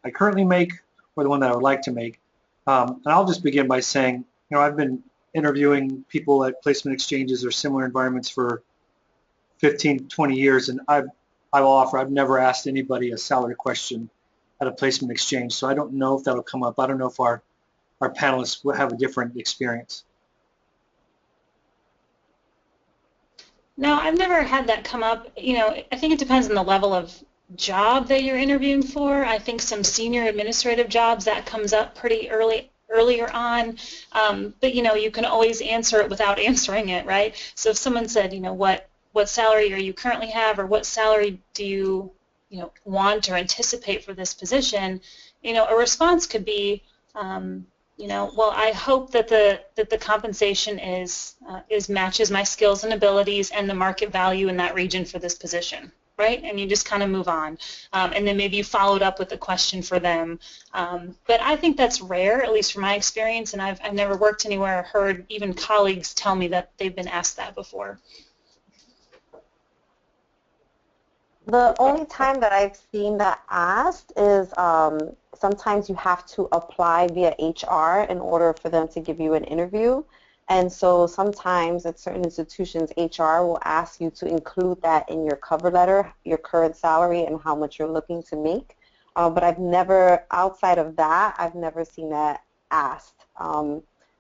I currently make or the one that I would like to make? And I'll just begin by saying, I've been interviewing people at placement exchanges or similar environments for 15, 20 years, and I will offer I've never asked anybody a salary question at a placement exchange, so I don't know if that'll come up. I don't know if our panelists will have a different experience. No, I've never had that come up. I think it depends on the level of job that you're interviewing for. I think some senior administrative jobs, that comes up pretty earlier on, but you can always answer it without answering it, right? So if someone said, what salary are you currently have, or what salary do you want or anticipate for this position, a response could be, well, I hope that the compensation is matches my skills and abilities and the market value in that region for this position, right? And you just kind of move on, and then maybe you followed up with a question for them. But I think that's rare, at least from my experience, and I've never worked anywhere or heard even colleagues tell me that they've been asked that before. The only time that I've seen that asked is sometimes you have to apply via HR in order for them to give you an interview. And so sometimes at certain institutions, HR will ask you to include that in your cover letter, your current salary and how much you're looking to make. But I've never, outside of that, I've never seen that asked.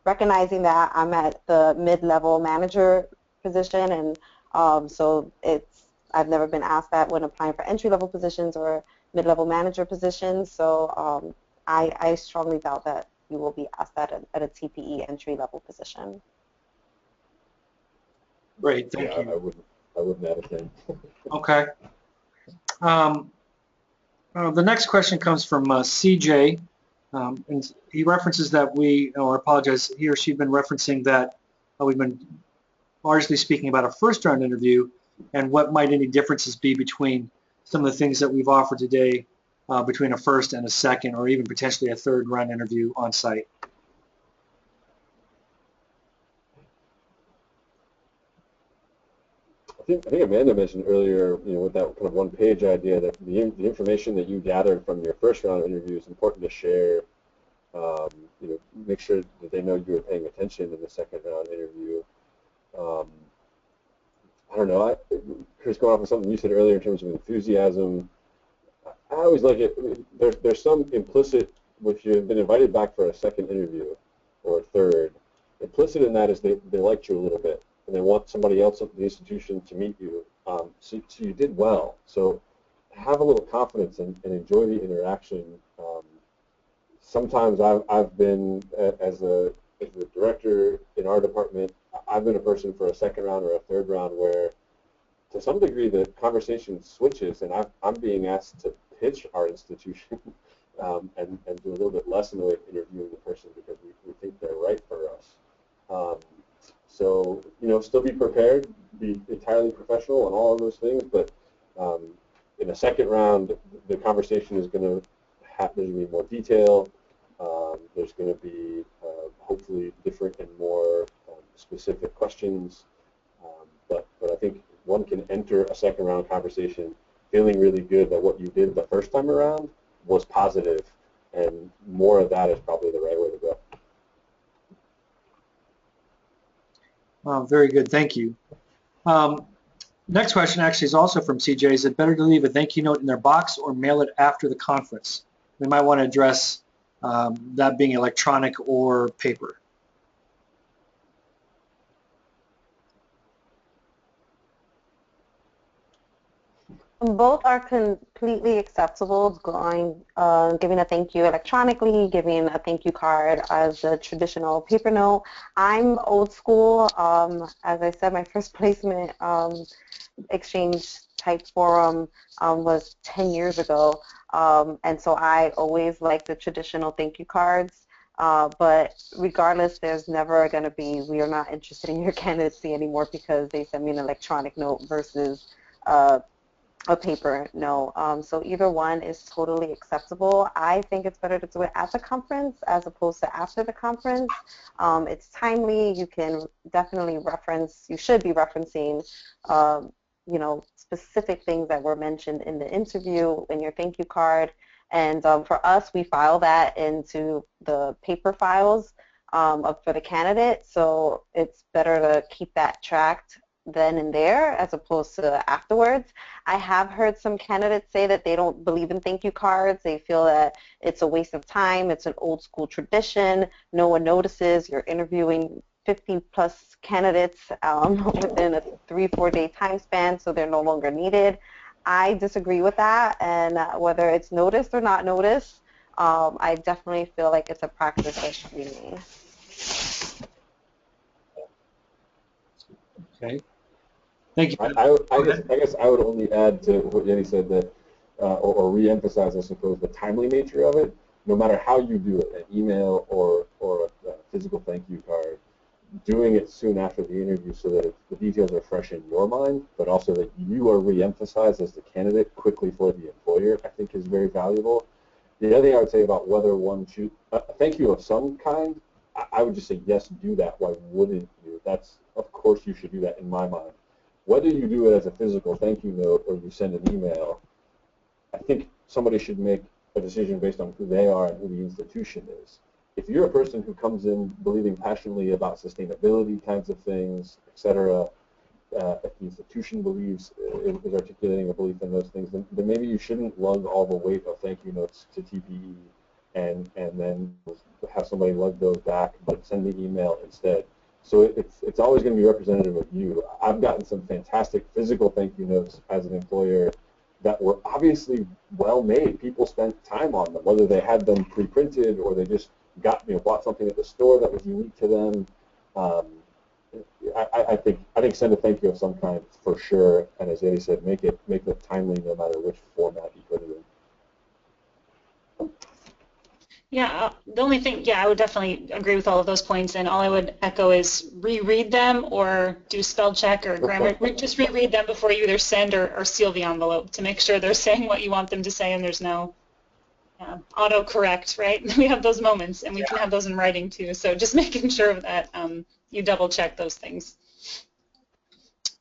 Recognizing that I'm at the mid-level manager position, and so I've never been asked that when applying for entry-level positions or mid-level manager positions, so I strongly doubt that you will be asked that at a TPE entry-level position. Great, thank you. I wouldn't add a thing. Okay. The next question comes from CJ, and he references that he or she has been referencing that we've been largely speaking about a first-round interview, and what might any differences be between some of the things that we've offered today between a first and a second, or even potentially a third-round interview on site. I think Amanda mentioned earlier, with that kind of one-page idea, that the information that you gathered from your first round of interview is important to share. Make sure that they know you were paying attention in the second round interview. I don't know. Chris, going off of something you said earlier in terms of enthusiasm, I always like it. There's some implicit, if you've been invited back for a second interview or a third, implicit in that is they liked you a little bit, and they want somebody else at the institution to meet you. So you did well. So have a little confidence and enjoy the interaction. Sometimes I've been, as a director in our department, I've been a person for a second round or a third round where, to some degree, the conversation switches, and I'm being asked to pitch our institution and do a little bit less in the way of interviewing the person because we think they're right for us. So, still be prepared, be entirely professional and all of those things, but in a second round, the conversation is going to have, there's going to be more detail. There's going to be hopefully different and more specific questions. But I think one can enter a second round conversation feeling really good that what you did the first time around was positive, and more of that is probably the right way to go. Very good, thank you. Next question actually is also from CJ. Is it better to leave a thank you note in their box or mail it after the conference? We might want to address that being electronic or paper. Both are completely acceptable, giving a thank you electronically, giving a thank you card as a traditional paper note. I'm old school. As I said, my first placement exchange type forum was 10 years ago, and so I always like the traditional thank you cards. But regardless, there's never going to be, we are not interested in your candidacy anymore because they send me an electronic note versus a paper note. So either one is totally acceptable. I think it's better to do it at the conference as opposed to after the conference. It's timely. You can definitely reference, you should be referencing, specific things that were mentioned in the interview in your thank you card. And for us, we file that into the paper files for the candidate. So it's better to keep that tracked then and there as opposed to afterwards. I have heard some candidates say that they don't believe in thank you cards. They feel that it's a waste of time. It's an old school tradition. No one notices. You're interviewing 50 plus candidates within a 3-4 day time span, so they're no longer needed. I disagree with that, and whether it's noticed or not noticed, I definitely feel like it's a practice that should be made. Okay. Thank you. I guess I would only add to what Yettieve said that, or re-emphasize, I suppose, the timely nature of it. No matter how you do it, an email or a physical thank you card, doing it soon after the interview so that the details are fresh in your mind, but also that you are re-emphasized as the candidate quickly for the employer, I think is very valuable. The other thing I would say about whether one should, thank you of some kind, I would just say yes, do that. Why wouldn't you? That's, of course you should do that in my mind. Whether you do it as a physical thank you note or you send an email, I think somebody should make a decision based on who they are and who the institution is. If you're a person who comes in believing passionately about sustainability kinds of things, et cetera, if the institution believes, is articulating a belief in those things, then maybe you shouldn't lug all the weight of thank you notes to TPE and then have somebody lug those back, but send the email instead. So it's always going to be representative of you. I've gotten some fantastic physical thank you notes as an employer that were obviously well made. People spent time on them, whether they had them pre-printed or they just bought something at the store that was unique to them. I think send a thank you of some kind for sure, and as Yettieve said, make it timely no matter which format you put it in. Yeah, the only thing, I would definitely agree with all of those points, and all I would echo is reread them or do spell check or grammar. Just reread them before you either send or seal the envelope to make sure they're saying what you want them to say and there's no autocorrect, right? We have those moments, and we can have those in writing too, so just making sure that you double check those things.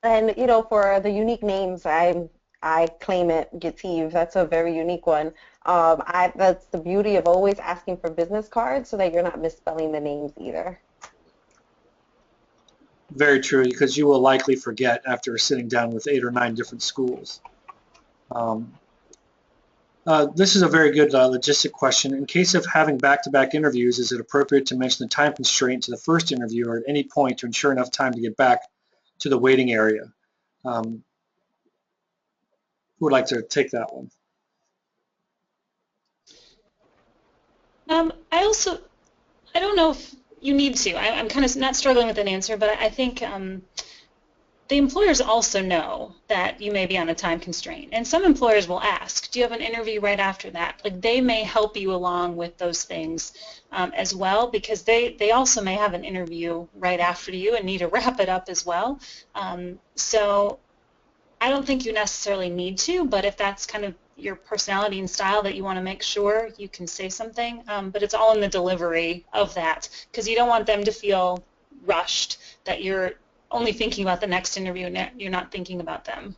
And for the unique names, I claim it, Yettieve. That's a very unique one. That's the beauty of always asking for business cards so that you're not misspelling the names either. Very true, because you will likely forget after sitting down with 8 or 9 different schools. This is a very good logistic question. In case of having back-to-back interviews, is it appropriate to mention the time constraint to the first interview or at any point to ensure enough time to get back to the waiting area? Who would like to take that one? I don't know if you need to. I'm kind of not struggling with an answer, but I think the employers also know that you may be on a time constraint. And some employers will ask, do you have an interview right after that? Like, they may help you along with those things as well, because they also may have an interview right after you and need to wrap it up as well. So I don't think you necessarily need to, but if that's kind of your personality and style that you want to make sure, you can say something. But it's all in the delivery of that, because you don't want them to feel rushed, that you're only thinking about the next interview and you're not thinking about them.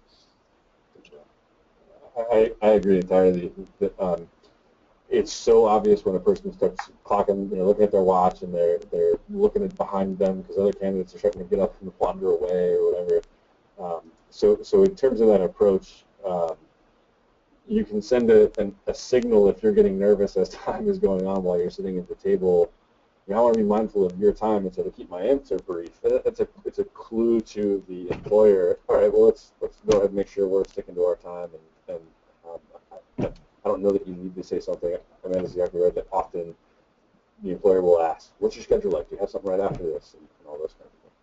I agree entirely. It's so obvious when a person starts clocking, looking at their watch and they're looking at behind them because other candidates are starting to get up and wander away or whatever. So in terms of that approach, you can send a signal if you're getting nervous as time is going on while you're sitting at the table. I want to be mindful of your time and so to keep my answer brief. It's a clue to the employer. All right, well let's go ahead and make sure we're sticking to our time. And I don't know that you need to say something. Amanda's exactly right that often the employer will ask, "What's your schedule like? Do you have something right after this?" And all those kinds of things.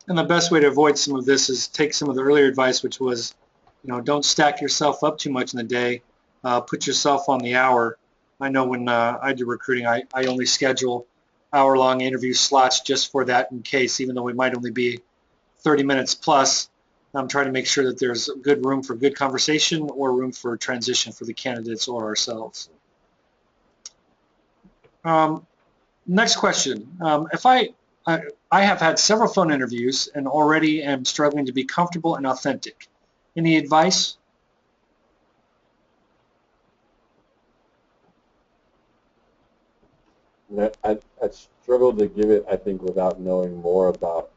And the best way to avoid some of this is take some of the earlier advice, which was, don't stack yourself up too much in the day. Put yourself on the hour. I know when I do recruiting, I only schedule hour-long interview slots just for that in case, even though it might only be 30 minutes plus. I'm trying to make sure that there's good room for good conversation or room for transition for the candidates or ourselves. Next question. If I have had several phone interviews and already am struggling to be comfortable and authentic. Any advice? I struggled to give it, I think, without knowing more about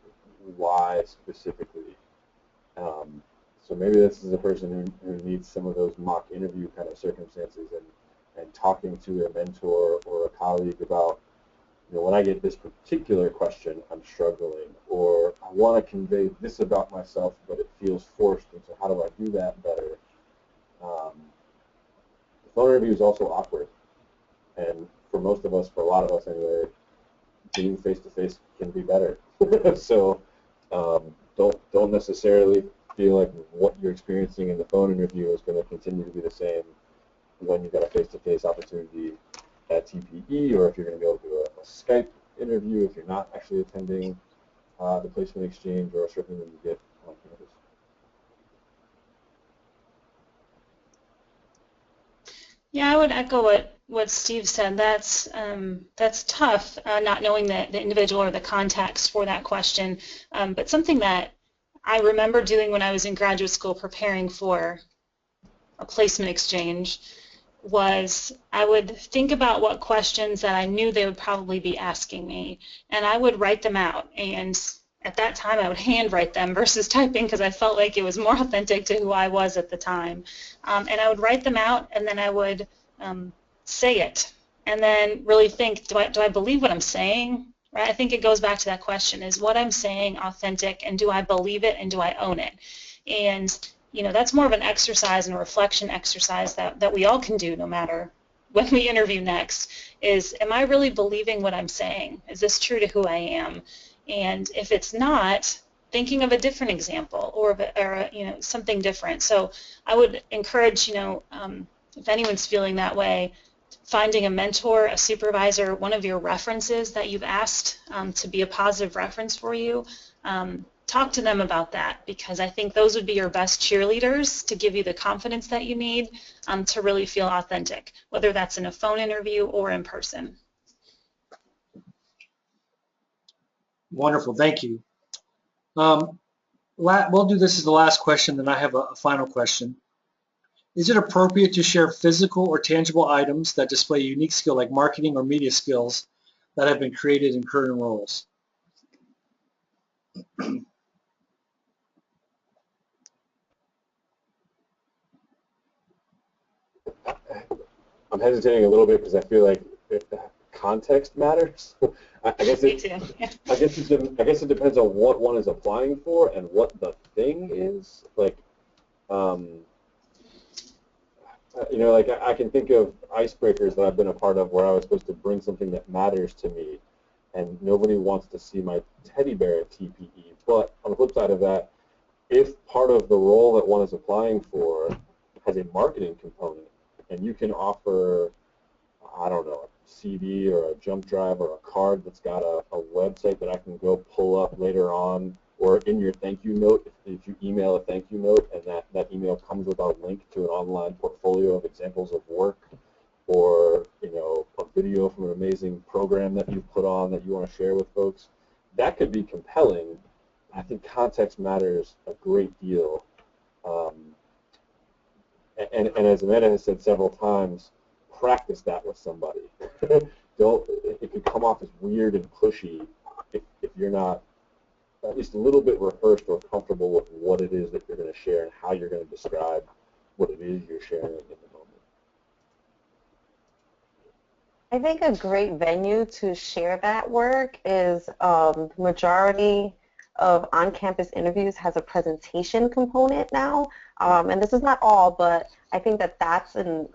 why specifically. So maybe this is a person who needs some of those mock interview kind of circumstances and talking to a mentor or a colleague about, when I get this particular question, I'm struggling, or I want to convey this about myself, but it feels forced, and so how do I do that better? The phone interview is also awkward, and for most of us, for a lot of us anyway, being face-to-face can be better. So don't necessarily feel like what you're experiencing in the phone interview is going to continue to be the same when you've got a face-to-face opportunity at TPE, or if you're going to be able to do a Skype interview if you're not actually attending the placement exchange, or certainly when you get on campus. Yeah, I would echo what Steve said. That's tough, not knowing the individual or the context for that question. But something that I remember doing when I was in graduate school preparing for a placement exchange was I would think about what questions that I knew they would probably be asking me, and I would write them out. And at that time, I would handwrite them versus typing because I felt like it was more authentic to who I was at the time. And I would write them out, and then I would say it, and then really think, do I believe what I'm saying? Right? I think it goes back to that question: is what I'm saying authentic, and do I believe it, and do I own it? And that's more of an exercise and a reflection exercise that we all can do no matter when we interview next, is am I really believing what I'm saying? Is this true to who I am? And if it's not, thinking of a different example or something different. So I would encourage, if anyone's feeling that way, finding a mentor, a supervisor, one of your references that you've asked to be a positive reference for you. Talk to them about that, because I think those would be your best cheerleaders to give you the confidence that you need to really feel authentic, whether that's in a phone interview or in person. Wonderful, thank you. We'll do this as the last question, then I have a final question. Is it appropriate to share physical or tangible items that display a unique skill like marketing or media skills that have been created in current roles? I'm hesitating a little bit because I feel like context matters. I guess Me it. too. Yeah. I guess it depends on what one is applying for and what the thing is. Like, you know, like I can think of icebreakers that I've been a part of where I was supposed to bring something that matters to me, and nobody wants to see my teddy bear at TPE. But on the flip side of that, if part of the role that one is applying for has a marketing component, and you can offer, I don't know, a CD or a jump drive or a card that's got a website that I can go pull up later on, or in your thank you note, if you email a thank you note and that email comes with a link to an online portfolio of examples of work, or you know, a video from an amazing program that you've put on that you want to share with folks, that could be compelling. I think context matters a great deal. Um, and as Amanda has said several times, practice that with somebody. Don't. It could come off as weird and pushy if you're not at least a little bit rehearsed or comfortable with what it is that you're going to share and how you're going to describe what it is you're sharing in the moment. I think a great venue to share that work is the majority of on-campus interviews has a presentation component now. And this is not all, but I think that that's a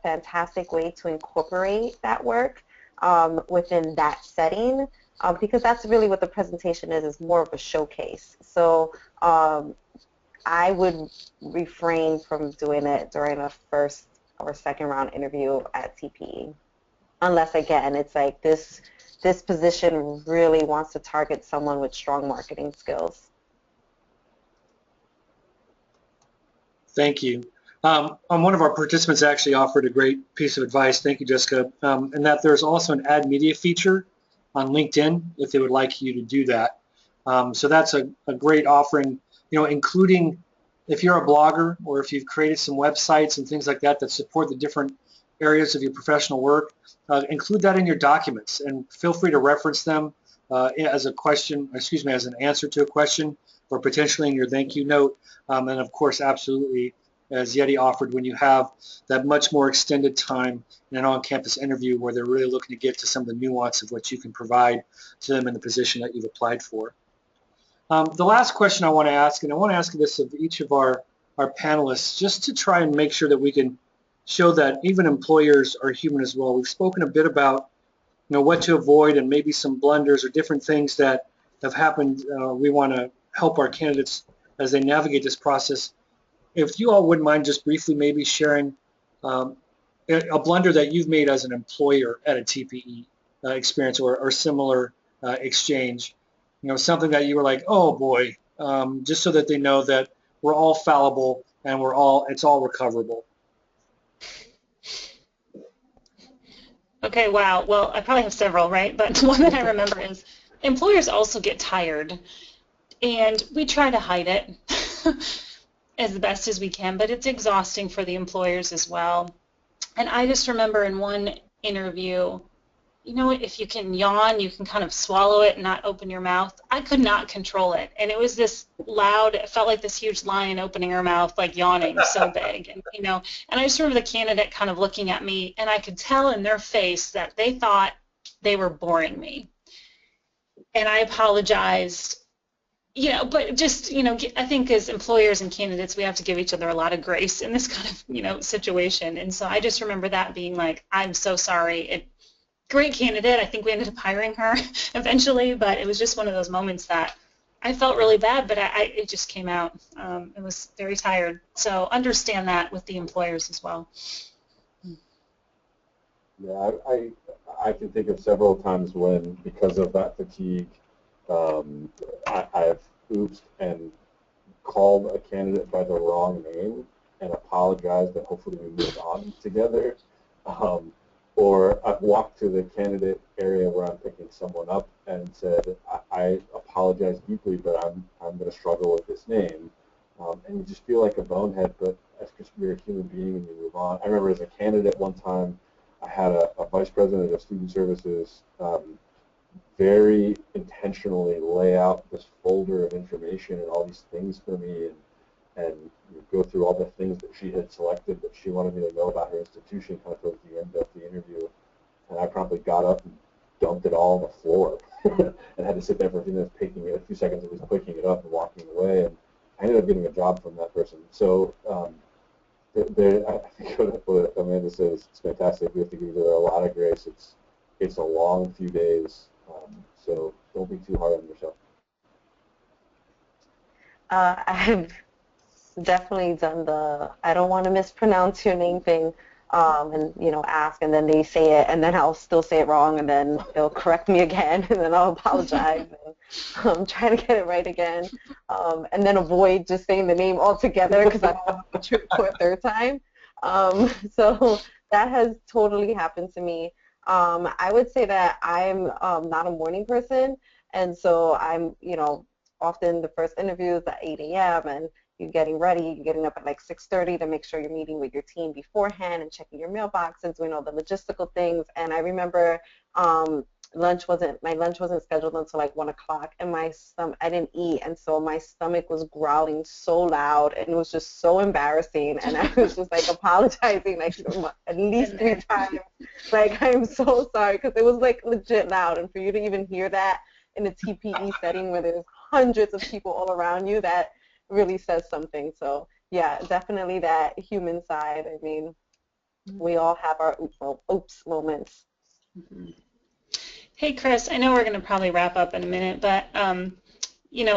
fantastic way to incorporate that work within that setting, because that's really what the presentation is more of a showcase. So I would refrain from doing it during a first or second round interview at TPE. Unless, again, it's like this position really wants to target someone with strong marketing skills. Thank you. One of our participants actually offered a great piece of advice. Thank you, Jessica. And that there's also an add media feature on LinkedIn if they would like you to do that. So that's a great offering, you know, including if you're a blogger or if you've created some websites and things like that that support the different areas of your professional work, include that in your documents and feel free to reference them as a question, excuse me, as an answer to a question or potentially in your thank you note. And of course, absolutely, as Yettieve offered, when you have that much more extended time in an on-campus interview where they're really looking to get to some of the nuance of what you can provide to them in the position that you've applied for. The last question I want to ask, and I want to ask this of each of our panelists, just to try and make sure that we can show that even employers are human as well. We've spoken a bit about, you know, what to avoid and maybe some blunders or different things that have happened. We want to help our candidates as they navigate this process. If you all wouldn't mind just briefly maybe sharing a blunder that you've made as an employer at a TPE experience or similar exchange, you know, something that you were like, oh boy, just so that they know that we're all fallible and it's all recoverable. Okay, wow. Well, I probably have several, right? But the one that I remember is employers also get tired, and we try to hide it as best as we can, but it's exhausting for the employers as well. And I just remember in one interview, you know, if you can yawn, you can kind of swallow it and not open your mouth. I could not control it. And it was this loud, it felt like this huge lion opening her mouth, like yawning so big. And, you know, and I just remember the candidate kind of looking at me, and I could tell in their face that they thought they were boring me. And I apologized, you know, but just, you know, I think as employers and candidates, we have to give each other a lot of grace in this kind of, you know, situation. And so I just remember that being like, I'm so sorry. Great candidate. I think we ended up hiring her eventually, but it was just one of those moments that I felt really bad, but it just came out. It was very tired. So understand that with the employers as well. Yeah, I can think of several times when, because of that fatigue, I've oopsed and called a candidate by the wrong name and apologized, and hopefully we moved on together. Or I've walked to the candidate area where I'm picking someone up and said, I apologize deeply, but I'm going to struggle with this name. And you just feel like a bonehead, but that's because you're a human being and you move on. I remember as a candidate one time, I had a vice president of student services very intentionally lay out this folder of information and all these things for me, and go through all the things that she had selected that she wanted me to know about her institution kind of towards the end of the interview. And I promptly got up and dumped it all on the floor and had to sit there for a few minutes, picking it, a few seconds at least, picking it up and walking away. And I ended up getting a job from that person. So I think what Amanda says is fantastic. We have to give her a lot of grace. It's a long few days, so don't be too hard on yourself. I've definitely done the I don't want to mispronounce your name thing, and ask, and then they say it, and then I'll still say it wrong, and then they'll correct me again, and then I'll apologize and try to get it right again, and then avoid just saying the name altogether because I don't want to butcher it for a third time. So that has totally happened to me. I would say that I'm not a morning person, and so I'm often the first interview is at 8 a.m. and you're getting ready, you're getting up at like 6:30 to make sure you're meeting with your team beforehand and checking your mailbox and doing all the logistical things. And I remember my lunch wasn't scheduled until like 1 o'clock, and I didn't eat, and so my stomach was growling so loud, and it was just so embarrassing, and I was just like apologizing like at least 3 times, like I'm so sorry, because it was like legit loud, and for you to even hear that in a TPE setting where there's hundreds of people all around you, that really says something. So yeah, definitely that human side. I mean, we all have our oops moments. Mm-hmm. Hey, Chris, I know we're going to probably wrap up in a minute, but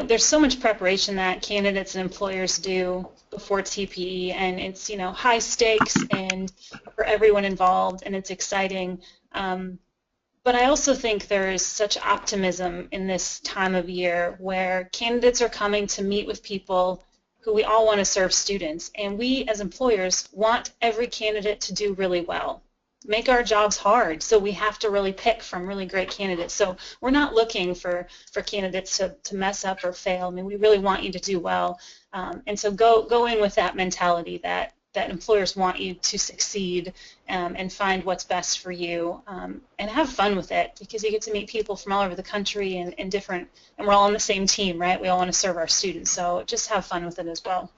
there's so much preparation that candidates and employers do before TPE, and it's high stakes and for everyone involved, and it's exciting. But I also think there is such optimism in this time of year where candidates are coming to meet with people who we all want to serve students, and we as employers want every candidate to do really well. Make our jobs hard, so we have to really pick from really great candidates. So we're not looking for candidates to mess up or fail. I mean, we really want you to do well, and so go in with that mentality that employers want you to succeed and find what's best for you, and have fun with it, because you get to meet people from all over the country and different, and we're all on the same team, right? We all want to serve our students, so just have fun with it as well.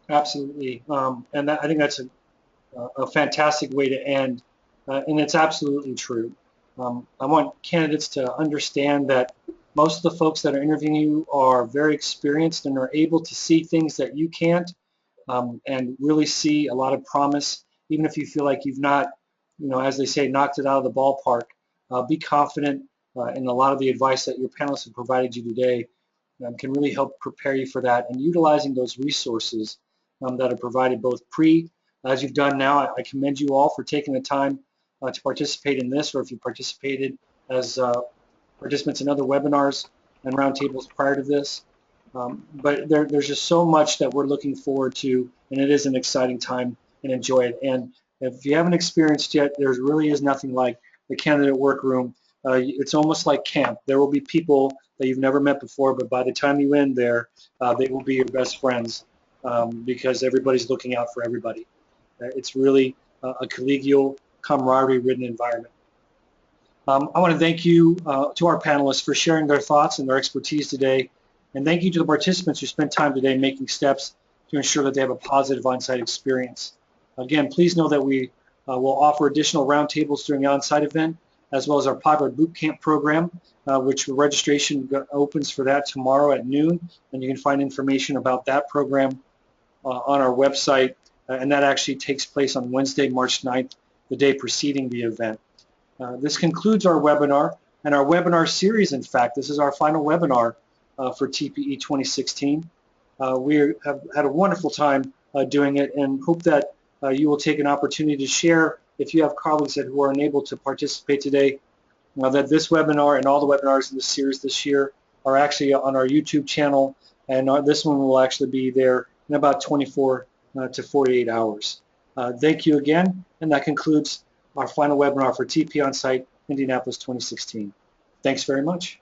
Absolutely, and I think that's a fantastic way to end, and it's absolutely true. I want candidates to understand that most of the folks that are interviewing you are very experienced and are able to see things that you can't, and really see a lot of promise, even if you feel like you've not, as they say, knocked it out of the ballpark. Be confident in a lot of the advice that your panelists have provided you today can really help prepare you for that, and utilizing those resources that are provided both as you've done now. I commend you all for taking the time to participate in this, or if you participated as participants in other webinars and roundtables prior to this. But there's just so much that we're looking forward to, and it is an exciting time, and enjoy it. And if you haven't experienced yet, there really is nothing like the candidate workroom. It's almost like camp. There will be people that you've never met before, but by the time you end there, they will be your best friends, because everybody's looking out for everybody. It's really a collegial, camaraderie-ridden environment. I want to thank you to our panelists for sharing their thoughts and their expertise today. And thank you to the participants who spent time today making steps to ensure that they have a positive on-site experience. Again, please know that we will offer additional roundtables during the on-site event, as well as our Popular Bootcamp program, which registration opens for that tomorrow at noon. And you can find information about that program on our website. And that actually takes place on Wednesday, March 9th, the day preceding the event. This concludes our webinar, and our webinar series, in fact. This is our final webinar for TPE 2016. We have had a wonderful time doing it, and hope that you will take an opportunity to share, if you have colleagues who are unable to participate today, that this webinar and all the webinars in this series this year are actually on our YouTube channel, and this one will actually be there in about 24 to 48 hours. Thank you again, and that concludes our final webinar for TPE Onsite Indianapolis 2016. Thanks very much.